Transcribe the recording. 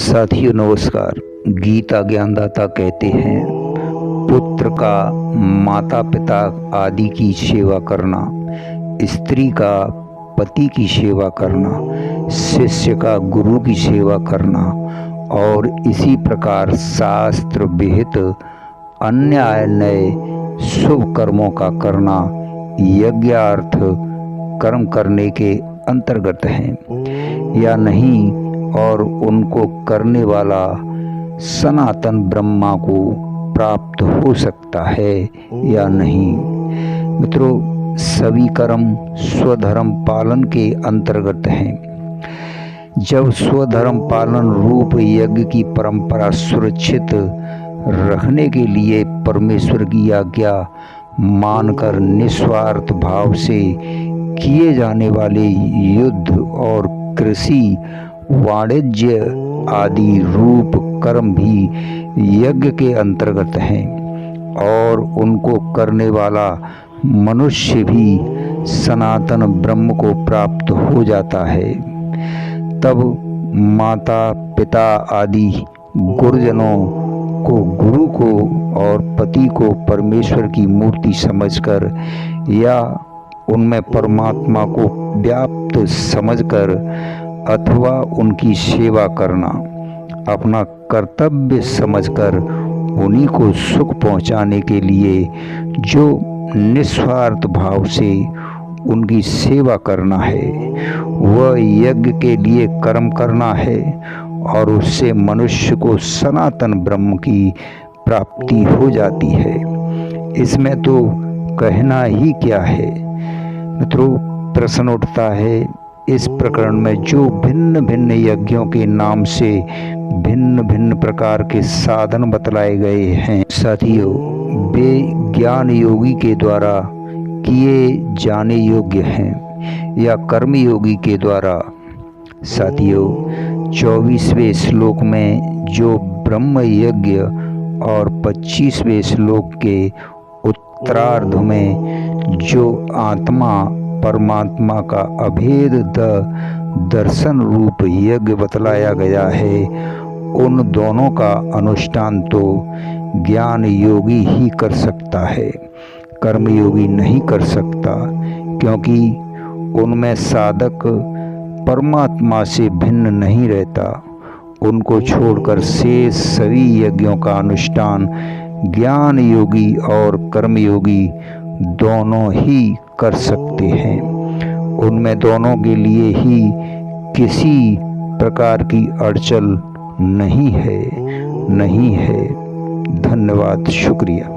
साथियों नमस्कार। गीता ज्ञानदाता कहते हैं, पुत्र का माता पिता आदि की सेवा करना, स्त्री का पति की सेवा करना, शिष्य का गुरु की सेवा करना और इसी प्रकार शास्त्र विहित अन्य शुभ कर्मों का करना यज्ञार्थ कर्म करने के अंतर्गत हैं या नहीं, और उनको करने वाला सनातन ब्रह्मा को प्राप्त हो सकता है या नहीं। मित्रों, सभी कर्म स्वधर्म पालन के अंतर्गत हैं। जब स्वधर्म पालन रूप यज्ञ की परंपरा सुरक्षित रखने के लिए परमेश्वर की आज्ञा मानकर निस्वार्थ भाव से किए जाने वाले युद्ध और कृषि वाणिज्य आदि रूप कर्म भी यज्ञ के अंतर्गत हैं और उनको करने वाला मनुष्य भी सनातन ब्रह्म को प्राप्त हो जाता है। तब माता पिता आदि गुरुजनों को गुरु को और पति को परमेश्वर की मूर्ति समझकर या उनमें परमात्मा को व्याप्त समझकर अथवा उनकी सेवा करना अपना कर्तव्य समझकर उन्हीं को सुख पहुंचाने के लिए जो निस्वार्थ भाव से उनकी सेवा करना है, वह यज्ञ के लिए कर्म करना है और उससे मनुष्य को सनातन ब्रह्म की प्राप्ति हो जाती है। इसमें तो कहना ही क्या है। मित्रों, प्रश्न उठता है, इस प्रकरण में जो भिन्न भिन्न यज्ञों के नाम से भिन्न भिन्न प्रकार के साधन बतलाए गए हैं, साथियों, वे ज्ञान योगी के द्वारा किए जाने योग्य हैं या कर्म योगी के द्वारा? साथियों, 24वें श्लोक में जो ब्रह्म यज्ञ और 25वें श्लोक के उत्तरार्ध में जो आत्मा परमात्मा का अभेद दर्शन रूप यज्ञ बतलाया गया है, उन दोनों का अनुष्ठान तो ज्ञान योगी ही कर सकता है, कर्म योगी नहीं कर सकता, क्योंकि उनमें साधक परमात्मा से भिन्न नहीं रहता। उनको छोड़कर शेष सभी यज्ञों का अनुष्ठान ज्ञान योगी और कर्म योगी दोनों ही कर सकते हैं। उनमें दोनों के लिए ही किसी प्रकार की अड़चन नहीं है। धन्यवाद, शुक्रिया।